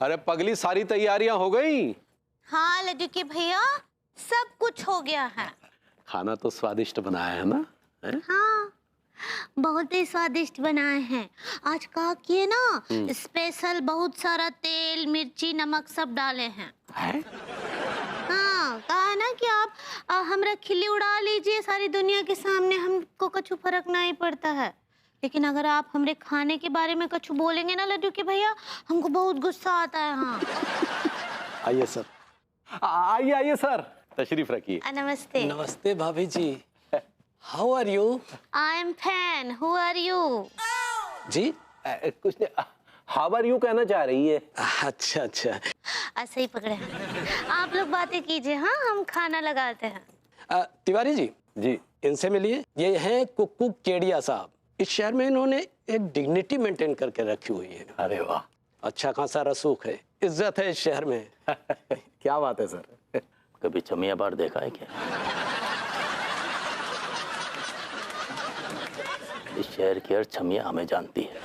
अरे पगली, सारी तैयारियां हो गई? हाँ लड्डू के भैया, सब कुछ हो गया है। खाना तो स्वादिष्ट बनाया है ना? है? हाँ, बहुत ही स्वादिष्ट बनाए हैं। आज कहा किए ना, स्पेशल बहुत सारा तेल, मिर्ची, नमक सब डाले हैं। है? हाँ, कहा है ना कि आप हमरा खिल्ली उड़ा लीजिए सारी दुनिया के सामने, हमको कुछ फर्क नहीं पड़ता है। लेकिन अगर आप हमरे खाने के बारे में कुछ बोलेंगे ना लड्डू के भैया, हमको बहुत गुस्सा आता है। हाँ आइए सर, आइए आइए सर, तशरीफ रखिए। नमस्ते। नमस्ते भाभी जी। How are you? I am fan, who are you? जी कुछ नहीं, हाउ आर यू कहना चाह रही है। अच्छा अच्छा। ऐसे ही पकड़े हैं। आप लोग बातें कीजिए, हाँ हम खाना लगाते हैं। तिवारी जी, जी इनसे मिलिए। ये हैं कुक्कू केडिया साहब। इस शहर में इन्होंने एक डिग्निटी मेंटेन करके रखी हुई है। अरे वाह, अच्छा खासा रसूख है, इज्जत है इस शहर में। क्या बात है सर। कभी चमिया बार देखा है क्या? इस शहर की हर छमिया हमें जानती है।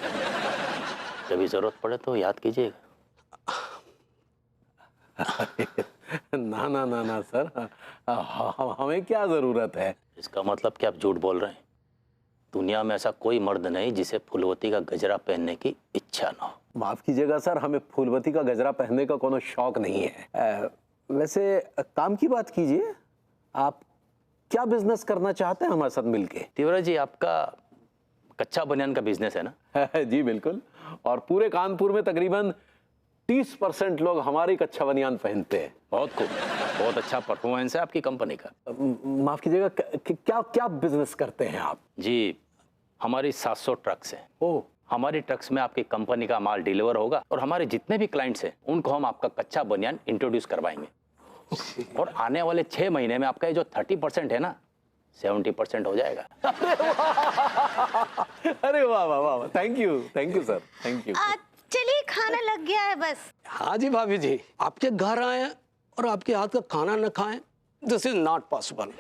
कभी जरूरत पड़े तो याद कीजिएगा। ना ना ना ना सर, हमें क्या जरूरत है। इसका मतलब कि आप झूठ बोल रहे हैं। दुनिया में ऐसा कोई मर्द नहीं जिसे फूलवती का गजरा पहनने की इच्छा ना हो। माफ कीजिएगा सर, हमें फूलवती का गजरा पहनने का कोनो शौक नहीं है। वैसे काम की बात कीजिए, आप क्या बिजनेस करना चाहते हैं हमारे साथ मिलके? तिवारी जी, आपका कच्चा बनियान का बिजनेस है ना? जी बिल्कुल, और पूरे कानपुर में तकरीबन 30% लोग हमारी कच्चा बनियान पहनते हैं। बहुत खूब, बहुत अच्छा परफॉर्मेंस है आपकी कंपनी का। माफ कीजिएगा, क्या क्या बिजनेस करते हैं आप? जी, हमारी 700 ट्रक्स हैं। ओह, हमारी ट्रक्स में आपकी कंपनी का माल डिलीवर होगा और हमारे जितने भी क्लाइंट्स हैं उनको हम आपका कच्चा बनियान इंट्रोड्यूस करवाएंगे। और आने वाले 6 महीने में आपका ये जो 30% है ना, 70% हो जाएगा। अरे वाह वाह वाह, thank you sir, thank you. चलिए खाना लग गया है बस। हाँ जी भाभी जी, आपके घर आए और आपके हाथ का खाना न खाएं, दिस इज नॉट पॉसिबल।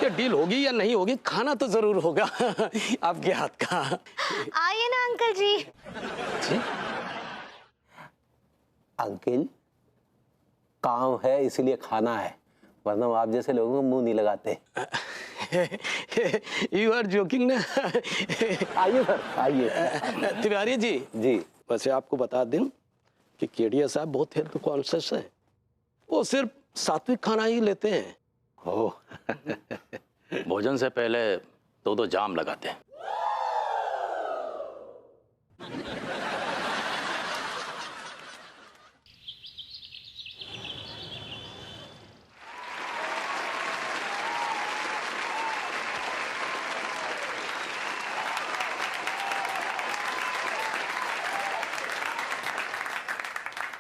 ये डील होगी या नहीं होगी, खाना तो जरूर होगा आपके हाथ का। आइए ना अंकल जी। जी अंकल, काम है इसीलिए खाना है, वरना आप जैसे लोगों को मुंह नहीं लगाते। यू आर जोकिंग ना। आइए सर, आइए। तिवारी जी, जी वैसे आपको बता दें कि केडिया साहब बहुत हेल्थ कॉन्शियस हैं। वो सिर्फ सात्विक खाना ही लेते हैं। ओह भोजन से पहले दो जाम लगाते हैं।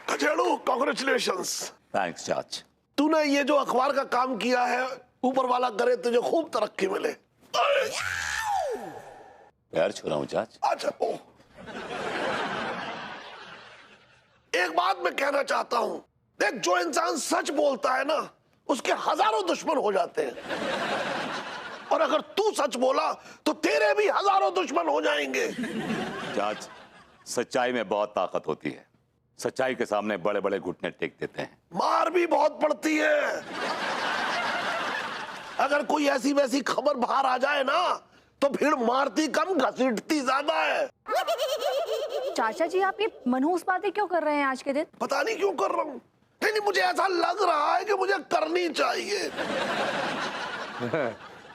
कचेड़ू, कॉन्ग्रेचुलेशंस। थैंक्स चाच। तूने ये जो अखबार का काम किया है, ऊपर वाला करे तुझे खूब तरक्की मिले। पैर छू रहा हूँ चाच। अच्छा, ओ। एक बात मैं कहना चाहता हूं, देख, जो इंसान सच बोलता है ना, उसके हजारों दुश्मन हो जाते हैं, और अगर तू सच बोला तो तेरे भी हजारों दुश्मन हो जाएंगे। चाच, सच्चाई में बहुत ताकत होती है। सच्चाई के सामने बड़े बड़े घुटने टेक देते हैं। मार भी बहुत पड़ती है। अगर कोई ऐसी वैसी खबर बाहर आ जाए ना, तो भीड़ मारती कम, घसीटती ज्यादा है। चाचा जी, आप ये मनहूस बातें क्यों कर रहे हैं आज के दिन? पता नहीं क्यों कर रहा हूँ, नहीं, मुझे ऐसा लग रहा है कि मुझे करनी चाहिए।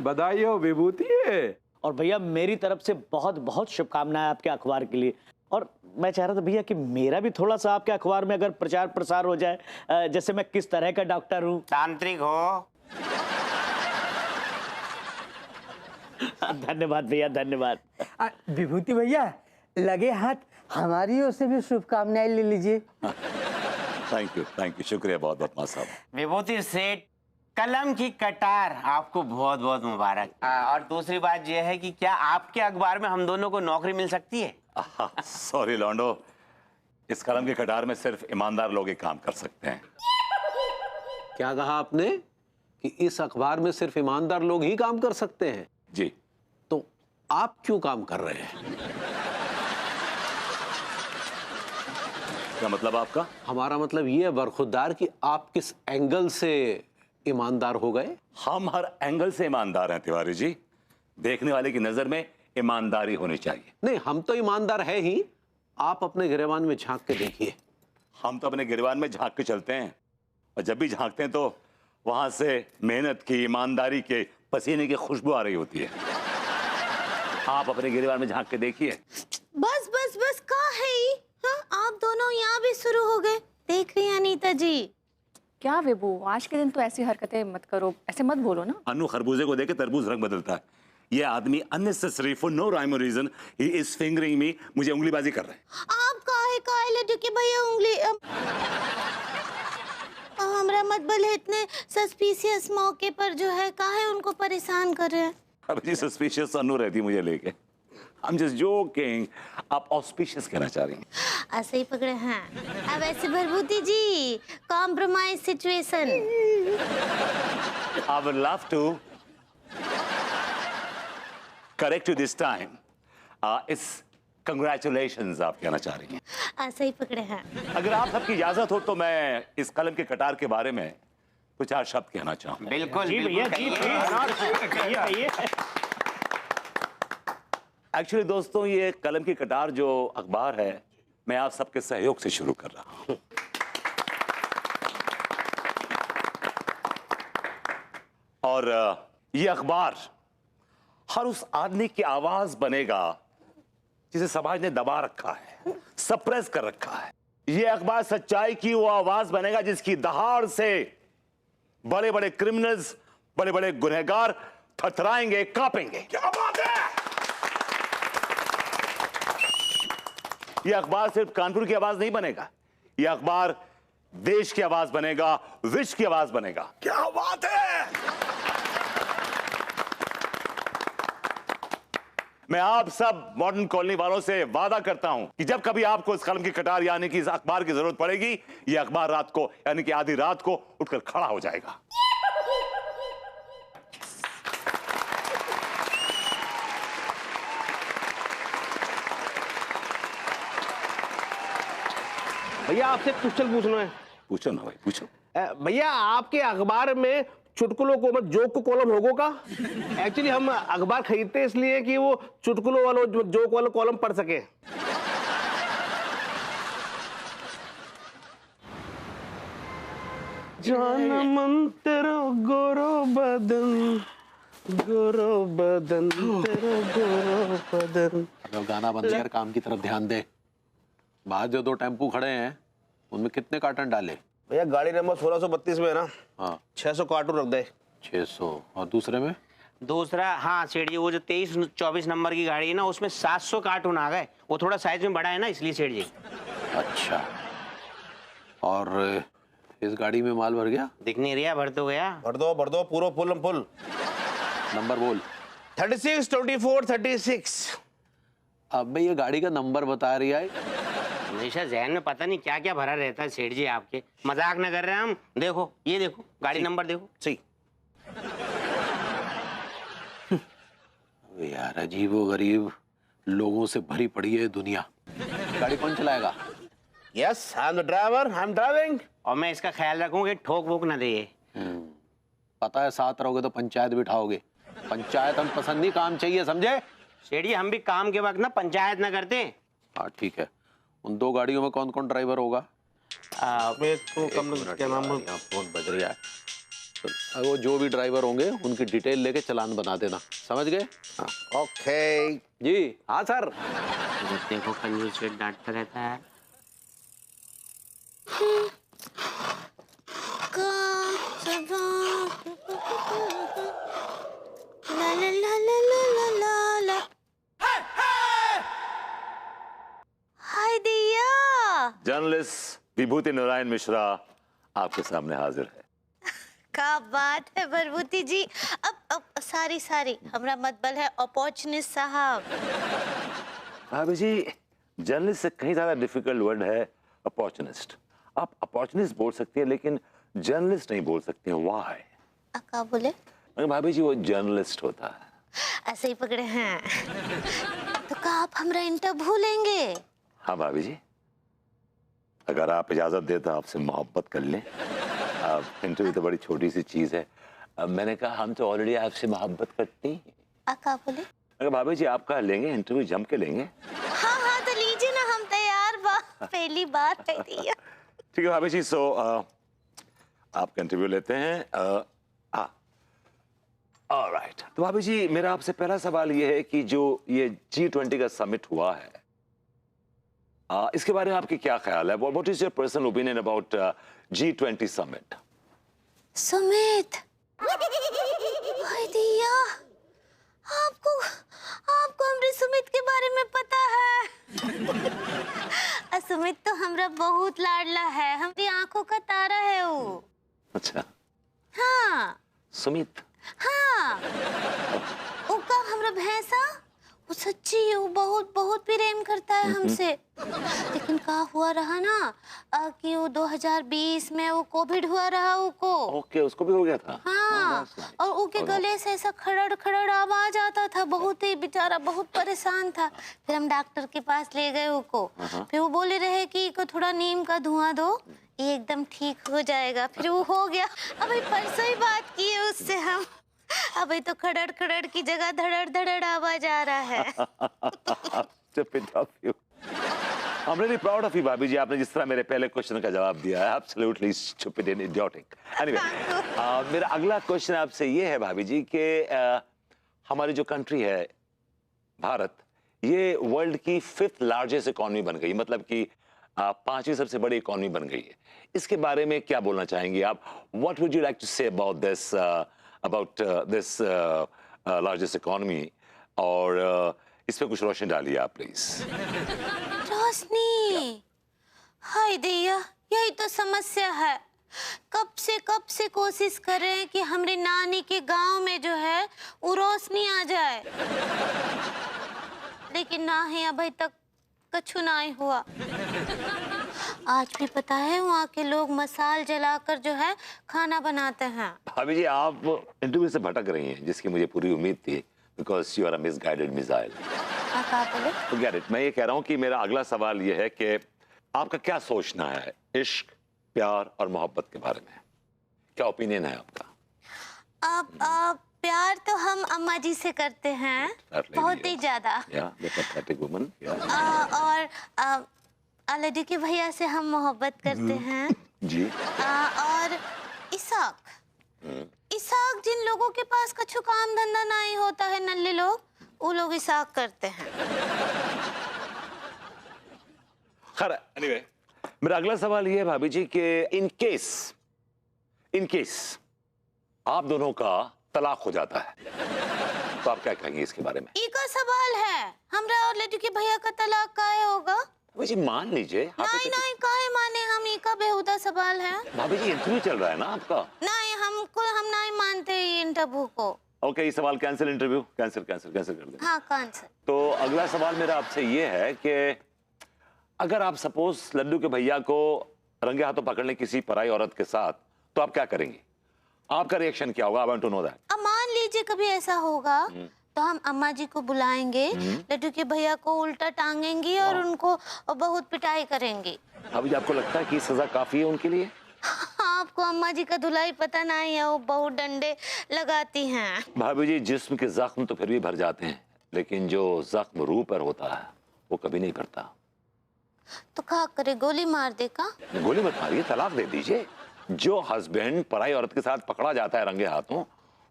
बधाई हो विभूति। और भैया मेरी तरफ से बहुत बहुत शुभकामनाएं आपके अखबार के लिए। और मैं चाह रहा था भैया कि मेरा भी थोड़ा सा आपके अखबार में अगर प्रचार प्रसार हो जाए, जैसे मैं किस तरह का डॉक्टर हूँ। तांत्रिक हो। धन्यवाद भैया, धन्यवाद। विभूति भैया, लगे हाथ हमारी ओर से भी शुभकामनाएं ले लीजिए। थैंक यू, शुक्रिया बहुत बहुत मां साहब। विभूति सेठ, कलम की कटार आपको बहुत बहुत मुबारक। और दूसरी बात यह है कि क्या आपके अखबार में हम दोनों को नौकरी मिल सकती है? सॉरी लॉन्डो, इस कलम की कटार में सिर्फ ईमानदार लोग ही काम कर सकते हैं। क्या कहा आपने कि इस अखबार में सिर्फ ईमानदार लोग ही काम कर सकते हैं? जी। तो आप क्यों काम कर रहे हैं? क्या मतलब आपका? हमारा मतलब ये है बरखुरदार कि आप किस एंगल से ईमानदार हो गए। हम हर एंगल से ईमानदार हैं तिवारी जी। देखने वाले की नजर में ईमानदारी होनी चाहिए। नहीं, हम तो ईमानदार है ही, आप अपने गिरेबान में झांक के देखिए। हम तो अपने गिरबान में झांक के चलते हैं, और जब भी झांकते हैं तो वहां से मेहनत की, ईमानदारी के, पसीने की खुशबू आ रही होती है। आप अपने गिरबान में झांक के देखिए। बस बस बस का है ही? हाँ, आप दोनों यहाँ भी शुरू हो गए। देख रही हैं अनीता जी? क्या विभू, आज के दिन तो ऐसी हरकतें मत करो, ऐसे मत बोलो ना। अनु खरबूजे को देख के तरबूज रंग बदलता है। ये आदमी unnecessary for no rhyme or reason he is fingering me, मुझे उंगलीबाजी कर रहे हैं। आप काहे लड्डू के भैया उंगली हमरा मत बोले, इतने सस्पिशियस मौके पर जो है काहे उनको परेशान कर रहे हैं। अब जी सस्पिशियस अनु रहती मुझे लेके। I'm just joking। आप ऑस्पिशियस कहना चाह रही हैं। ऐसे ही पकड़े हैं। अब ऐसे Bharbhuti ji, compromise situation. I would love to correct you this time। इस congratulations आप कहना चाह रही हैं। ऐसे ही पकड़े हैं। अगर आप सबकी इजाजत हो तो मैं इस कलम के कटार के बारे में कुछ 4 शब्द कहना चाहूंगा। बिल्कुल जी भैया, जी कहिए। एक्चुअली दोस्तों, ये कलम की कटार जो अखबार है, मैं आप सबके सहयोग से शुरू कर रहा हूं। और ये अखबार हर उस आदमी की आवाज बनेगा जिसे समाज ने दबा रखा है, सप्रेस कर रखा है। ये अखबार सच्चाई की वो आवाज बनेगा जिसकी दहाड़ से बड़े बड़े क्रिमिनल्स, बड़े बड़े गुनहगार थरथराएंगे, कांपेंगे। क्या बात है! ये अखबार सिर्फ कानपुर की आवाज नहीं बनेगा, ये अखबार देश की आवाज बनेगा, विश्व की आवाज बनेगा। क्या बात है! मैं आप सब मॉडर्न कॉलोनी वालों से वादा करता हूं कि जब कभी आपको इस कलम की कटार यानी कि इस अखबार की जरूरत पड़ेगी, ये अखबार रात को यानी कि आधी रात को उठकर खड़ा हो जाएगा। भैया आपसे क्वेश्चन पूछना है। पूछो ना भाई, पूछो। भैया आपके अखबार में चुटकुलों को मत जोक को कॉलम होगो का? एक्चुअली हम अखबार खरीदते इसलिए कि वो चुटकुलों वालों जोक वालों कॉलम पढ़ सके। जाना मन तेरा गोरो बदन, गोरो बदन तेरा गोरो बदन। अब गाना बंद कर, काम की तरफ ध्यान दे। बाहर जो 2 टेम्पू खड़े हैं उनमें कितने कार्टन डाले? भैया गाड़ी नंबर 1632 में है ना। हाँ, 600 कार्टून रख दे। 600। और दूसरे में? दूसरा, हाँ सेठ जी, वो जो 23-24 नंबर की गाड़ी है ना, उसमें 700 कार्टून आ गए। वो थोड़ा साइज में बड़ा है ना, इसलिए सेठ जी। अच्छा, और इस गाड़ी में माल भर गया? दिख नहीं रहा, भर तो गया। भर दो पूरा फुल। नंबर बोल। 36 24 36। अब भाई ये गाड़ी का नंबर बता रही है। हमेशा जहन में पता नहीं क्या क्या भरा रहता है सेठ जी आपके। मजाक न कर रहे हैं हम। देखो, ये देखो गाड़ी नंबर देखो। सही। यार अजीबो गरीब लोगों से भरी पड़ी है दुनिया। गाड़ी कौन चलाएगा? Yes, I am the driver, I am driving. और मैं इसका ख्याल रखूंगा कि ठोक वोक न दे। पता है, साथ रहोगे तो पंचायत बिठाओगे। पंचायत हम पसंद नहीं, काम चाहिए, समझे? सेठ जी, हम भी काम के वक्त ना पंचायत न करते। हाँ ठीक है। उन 2 गाड़ियों में कौन कौन ड्राइवर होगा? क्या नाम फोन बज रहा है। तो वो जो भी ड्राइवर होंगे उनकी डिटेल लेके चालान बना देना, समझ गए? हाँ। ओके जी। हाँ सर। देखो कंजूस पेट डांटता रहता है। ला ला ला ला ला ला ला। हाय दिया। जर्नलिस्ट विभूति नारायण मिश्रा आपके सामने हाजिर है। क्या बात है भरभूति जी। अब सारी हमरा मतबल है अपॉर्चुनिस्ट साहब। भाभी जी, जर्नलिस्ट से कहीं ज्यादा डिफिकल्ट वर्ड है अपॉर्चुनिस्ट। आप अपॉर्चुनिस्ट बोल सकती है लेकिन जर्नलिस्ट नहीं बोल सकती हैं। व्हाई? क्या बोले? भाभी जी, वो जर्नलिस्ट होता है। ऐसे ही पकड़े हैं। तो क्या आप हमरा इंटरव्यू लेंगे? हाँ भाभी जी, अगर आप इजाजत दे तो आपसे मोहब्बत कर लें। इंटरव्यू तो बड़ी छोटी सी चीज है। मैंने कहा हम तो ऑलरेडी आपसे मोहब्बत करते हैं। का बोले? अगर भाभी जी आप कहा लेंगे इंटरव्यू जम के लेंगे। हाँ हाँ तो लीजिए ना, हम तैयार बा। पहली बार है दिया। ठीक है भाभी जी, सो आपका इंटरव्यू लेते हैं। ऑलराइट, तो भाभी जी मेरा आपसे पहला सवाल ये है कि जो ये G20 का समिट हुआ है, इसके बारे में आपके क्या ख्याल है? What is your personal opinion about G20 summit? Sumit, hi Diya, आपको हमरे सुमित के बारे में पता है? सुमित तो हमरा बहुत लाडला है, हमारी आंखों का तारा है वो। अच्छा। हाँ सुमित? हाँ, वो का हमरा भैंसा, वो सच्ची वो बहुत बहुत प्रेम करता है हमसे। लेकिन का हुआ रहा ना कि वो 2020 में वो कोविड हुआ रहा उको। ओके, उसको भी हो गया था। हाँ, और उनके गले से ऐसा खड़ड़ खड़ड़ आवाज आता था, बहुत ही बेचारा बहुत परेशान था। फिर हम डॉक्टर के पास ले गए उको। फिर वो बोले रहे कि इको थोड़ा नीम का धुआं दो, ये एकदम ठीक हो जाएगा। फिर वो हो गया। अभी परसों ही बात की है उससे हम। अभी तो खड़ड़ खड़ड़ की जगह धड़ड़ धड़ड़ आवाज आ रहा है। Stupid of you. I'm really proud of you, भाभी जी। आपने जिस तरह मेरे पहले क्वेश्चन का जवाब दिया है, absolutely stupid and idiotic. Anyway, मेरा अगला क्वेश्चन आपसे ये है भाभी जी कि हमारी जो कंट्री है भारत, ये वर्ल्ड की 5th लार्जेस्ट इकोनॉमी बन गई, मतलब कि 5वीं सबसे बड़ी इकोनॉमी बन गई है। इसके बारे में क्या बोलना चाहेंगे आप? What would you like to say about this largest economy? और इस पे कुछ रोशनी डालिए आप प्लीज। रोशनी, हाय दैया, यही तो समस्या है। कब से कोशिश कर रहे हैं कि हमारे नानी के गांव में जो है वो रोशनी आ जाए, लेकिन ना ही अभी तक कछु ना ही हुआ। आज भी पता है वहाँ के लोग मसाल जलाकर जो है खाना बनाते हैं। भाभी जी आप इंटरव्यू से भटक रही हैं, जिसकी मुझे पूरी उम्मीद थी, because you are a misguided missile. Forget it. मैं ये कह रहा हूँ कि मेरा अगला सवाल ये है कि आपका क्या सोचना है इश्क, प्यार और मोहब्बत के बारे में? क्या ओपिनियन है आपका? प्यार तो हम अम्मा जी से करते हैं, बहुत ही ज्यादा। और लड्डू के भैया से हम मोहब्बत करते हैं जी। और इसाक जिन लोगों के पास कछु काम धंधा नहीं होता है, नल्ले लोग, वो लोग इसाक करते हैं। खैर, anyway, मेरा अगला सवाल ये है भाभी जी कि इन केस आप दोनों का तलाक हो जाता है, तो आप क्या कहेंगे इसके बारे में? का सवाल है, हमरा और लड्डू के भैया का तलाक काहे होगा? भाभी जी मान लीजिए। नहीं काहे माने हम, ये का बेहुदा सवाल है। भाभी जी इंटरव्यू चल रहा है ना आपका। नहीं, हम नहीं मानते ये इंटरव्यू को। ओके, ये सवाल कैंसिल, इंटरव्यू कैंसिल कर दें। हाँ कैंसिल। तो अगला सवाल मेरा आपसे ये है कि अगर आप सपोज लड्डू के भैया को रंगे हाथों पकड़ लें किसी पराई औरत के साथ, तो आप क्या करेंगे? आपका रिएक्शन क्या होगा? I want to know that. अब मान लीजिए कभी ऐसा होगा तो हम अम्मा जी को बुलाएंगे, लड्डू के भैया को उल्टा टांगेंगी और उनको बहुत पिटाई करेंगी। अभी आपको लगता है कि सजा काफी है उनके लिए? आपको अम्मा जी का धुलाई पता नहीं है, वो बहुत डंडे लगाती हैं। भाभी जी जिस्म के जख्म तो फिर भी भर जाते हैं, लेकिन जो जख्म रूह पर होता है वो कभी नहीं भरता। तो क्या करे, गोली मार दे का? गोली मत मारिए, तलाक दे दीजिए। जो हस्बैंड पराई औरत के साथ पकड़ा जाता है रंगे हाथों,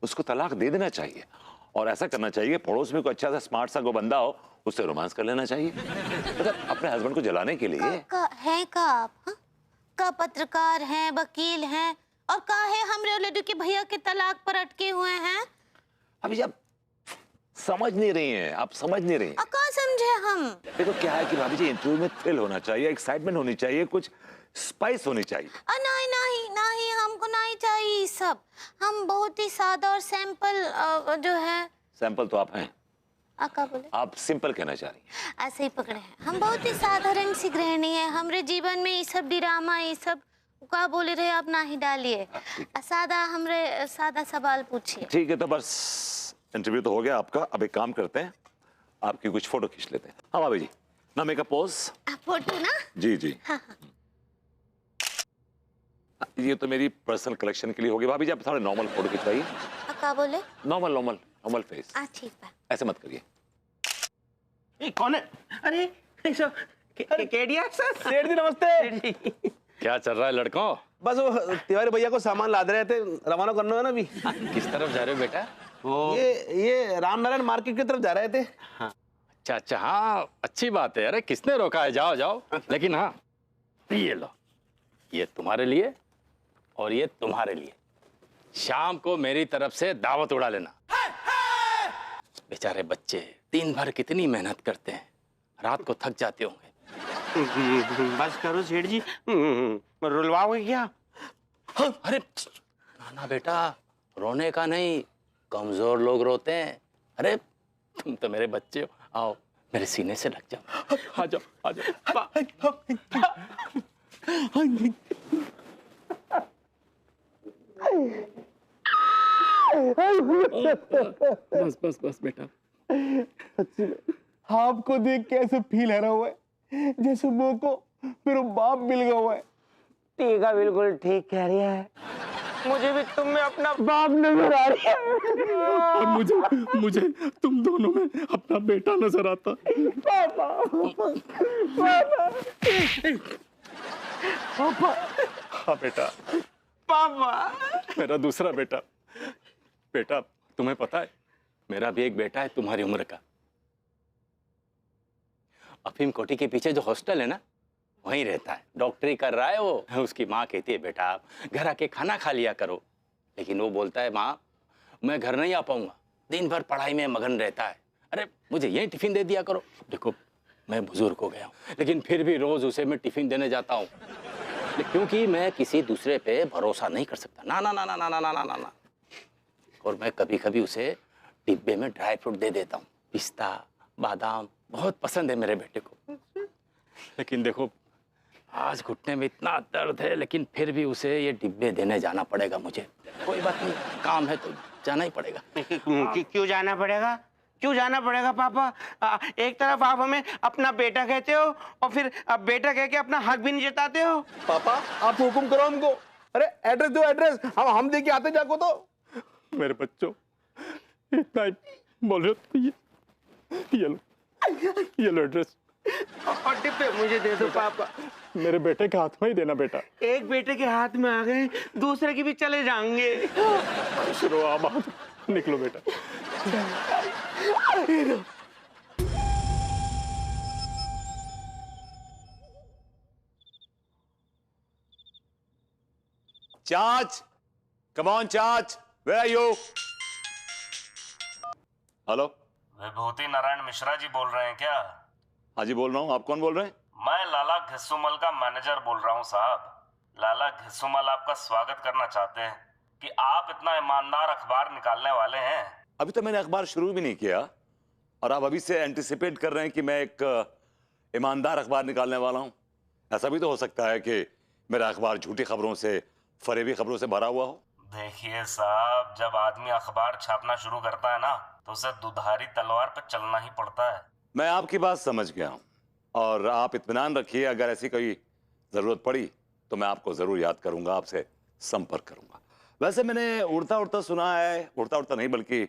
उसको तलाक दे देना चाहिए। और ऐसा करना चाहिए, पड़ोस में कोई अच्छा सा स्मार्ट सा कोई बंदा हो, उससे रोमांस कर लेना चाहिए, मतलब अपने हस्बैंड को जलाने के लिए। है का आप? हा? का पत्रकार हैं, वकील हैं, और का है हमरे लड्डू के भैया के तलाक पर अटके हुए हैं। अभी आप समझ नहीं रही हैं, आप समझ नहीं रही हैं। का समझे हम? देखो क्या है कि भाभी जी इंटरव्यू में थ्रिल होना चाहिए, एक्साइटमेंट होनी चाहिए, कुछ स्पाइस होनी चाहिए। नहीं, हमको नहीं चाहिए सब। हम बहुत ही सादा और सैंपल जो है। सैंपल तो आप हैं। का बोले? आप सिंपल कहना चाह रही हैं। ऐसे ही पकड़े हैं हम, बहुत ही साधारण सी गृहिणी है। हमरे जीवन में ये सब ड्रामा, ये सब का बोले रहे आप ना ही डालिए। सादा सवाल पूछिए। ठीक है, तो बस इंटरव्यू तो हो गया आपका। अब एक काम करते हैं, आपकी कुछ फोटो खींच लेते हैं। हाँ भाभी जी, ना मेक अ पोज। फोटो ना? जी। हाँ। ये तो मेरी पर्सनल कलेक्शन के लिए होगी। भाभी जी आप थोड़ा नॉर्मल फोटो खिंचवाइए। क्या बोले? Normal normal normal face. ठीक है। ऐसे मत करिए। ये कौन है? अरे केडिया सर। सेठ जी नमस्ते। क्या चल रहा है लड़कों? बस वो तिवारी भैया को सामान लाद रहे थे, रवाना करना है ना अभी। किस तरफ जा रहे हो बेटा? ये रामनारायण मार्केट की तरफ जा रहे थे। अच्छा अच्छा, हाँ अच्छी बात है। अरे किसने रोका है? जाओ जाओ। लेकिन हाँ, ये लो, ये तुम्हारे लिए और ये तुम्हारे लिए। शाम को मेरी तरफ से दावत उड़ा लेना। बेचारे बच्चे दिन भर कितनी मेहनत करते हैं, रात को थक जाते होंगे। बस करो सेठ जी, रुलवाओगे क्या? अरे ना बेटा, रोने का नहीं, कमजोर लोग रोते हैं। अरे तुम तो मेरे बच्चे हो, आओ मेरे सीने से लग जाओ। आ जाओ आ जाओ। बस बस बस बेटा। आपको देख के ऐसे फील है रहा हुआ है जैसे वो को मेरा बाप मिल गया हुआ है। टीका बिल्कुल ठीक कह रही है, मुझे भी तुम में अपना बाप नजर आ रही है। और मुझे तुम दोनों में अपना बेटा नजर आता। पापा पापा हाँ बेटा, पापा। मेरा दूसरा बेटा। बेटा तुम्हें पता है, मेरा भी एक बेटा है तुम्हारी उम्र का। अफीम कोठी के पीछे जो हॉस्टल है ना, वहीं रहता है। डॉक्टरी कर रहा है वो। उसकी माँ कहती है बेटा आप घर आके खाना खा लिया करो, लेकिन वो बोलता है माँ मैं घर नहीं आ पाऊंगा, दिन भर पढ़ाई में मगन रहता है। अरे मुझे यही टिफिन दे दिया करो। देखो मैं बुजुर्ग हो गया हूँ, लेकिन फिर भी रोज उसे मैं टिफिन देने जाता हूँ, क्योंकि मैं किसी दूसरे पे भरोसा नहीं कर सकता। ना ना ना ना ना ना ना ना ना। और मैं कभी कभी उसे डिब्बे में ड्राई फ्रूट दे देता हूँ। पिस्ता, बादाम बहुत पसंद है मेरे बेटे को। लेकिन देखो आज घुटने में इतना दर्द है, लेकिन फिर भी उसे ये डिब्बे देने जाना पड़ेगा मुझे। कोई बात नहीं, काम है तो जाना ही पड़ेगा। क्यों जाना पड़ेगा? क्यों जाना पड़ेगा पापा? एक तरफ आप हमें अपना बेटा कहते हो और फिर अब बेटा कह के अपना हक भी नहीं जताते हो। पापा आप हुक्म करो हमको। अरे एड्रेस दो, एड्रेस हम दे के आते जाको तो। मेरे बच्चों इतना ही बोल रहे हो तो ये लो एड्रेस। और डिब्बे मुझे दे दो पापा। मेरे बेटे के हाथ में ही देना बेटा। एक बेटे के हाथ में आ गए, दूसरे के भी चले जाएंगे। शुरू आप निकलो बेटा। चाच, कम ऑन चाच, वेयर आर यू? हेलो, विभूति नारायण मिश्रा जी बोल रहे हैं क्या? हाँ जी बोल रहा हूँ। आप कौन बोल रहे हैं? मैं लाला घिस्सुमल का मैनेजर बोल रहा हूँ साहब। लाला घिस्सुमल आपका स्वागत करना चाहते हैं कि आप इतना ईमानदार अखबार निकालने वाले हैं। अभी तो मैंने अखबार शुरू भी नहीं किया और आप अभी से एंटिसिपेट कर रहे हैं कि मैं एक ईमानदार अखबार निकालने वाला हूँ। ऐसा भी तो हो सकता है कि मेरा अखबार झूठी खबरों से, फरेबी खबरों से भरा हुआ हो। देखिए साहब, जब आदमी अखबार छापना शुरू करता है ना तो उसे दुधारी तलवार पर चलना ही पड़ता है। मैं आपकी बात समझ गया हूँ और आप इत्मीनान रखिए, अगर ऐसी कोई जरूरत पड़ी तो मैं आपको जरूर याद करूंगा, आपसे संपर्क करूंगा। वैसे मैंने उड़ता उड़ता सुना है, उड़ता उड़ता नहीं बल्कि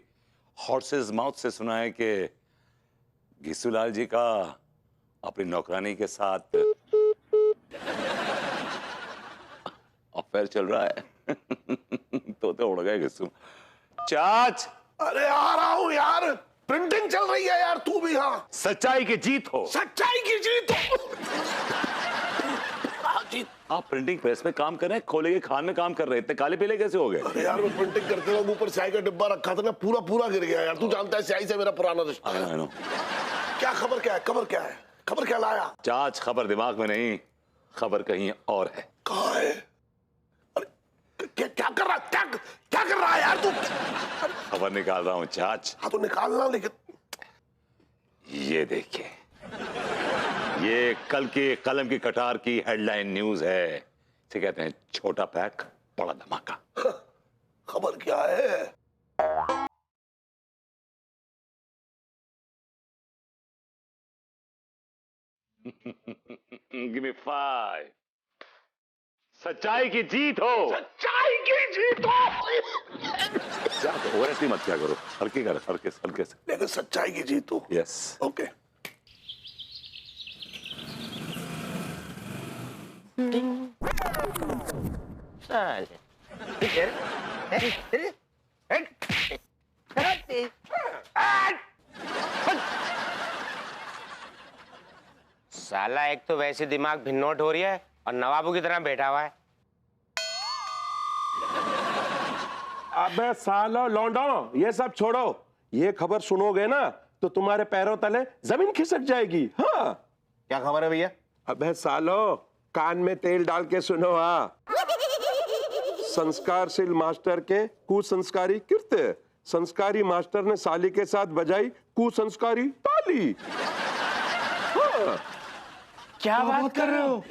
हॉर्सेस माउथ से सुना है कि घिस्सूलाल जी का अपनी नौकरानी के साथ अफेयर चल रहा है। तो उड़ गए घिस्सू। चाच, अरे आ रहा हूं यार, प्रिंटिंग चल रही है यार, तू भी। हाँ, सच्चाई की जीत हो। सच्चाई की जीत हो। आप प्रिंटिंग प्रेस में काम कर रहे हैं, खोले के खान में काम कर रहे हैं, इतने काले पीले कैसे हो गए? अरे यार मैं प्रिंटिंग करते वक्त ऊपर स्याही का डिब्बा रखा था ना, पूरा पूरा गिर गया यार। तू जानता है स्याही से मेरा पुराना रिश्ता है। क्या खबर, क्या है खबर, क्या है खबर, क्या लाया? चाच खबर दिमाग में नहीं, खबर कहीं और है। कहाँ है? क्या कर रहा, क्या कर रहा है यार तू? खबर निकाल रहा हूं चाच। हाँ तो निकालना, लेकिन ये देखिए, ये कल के कलम की कटार की हेडलाइन न्यूज है। इसे कहते हैं छोटा पैक बड़ा धमाका। खबर क्या है? Give me 5. सच्चाई की जीत हो। सच्चाई की जीत हो। क्या ओवर एक्टिंग मत क्या करो, हल्के कर, हल्के से, हल्के से। लेकिन सच्चाई की जीत हो। यस। ओके। साला एक तो वैसे दिमाग भिन्नोट हो रही है और नवाबों की तरह बैठा हुआ है। अबे सालो लौंडो, ये सब छोड़ो। ये खबर सुनोगे ना तो तुम्हारे पैरों तले जमीन खिसक जाएगी। हाँ, क्या खबर है भैया? अबे सालो, कान में तेल डाल के सुनो। हाँ, संस्कारशील मास्टर के कुसंस्कारी कृत्य। संस्कारी मास्टर ने साली के साथ बजाई कुसंस्कारी ताली। हाँ। क्या बात कर रहे हो?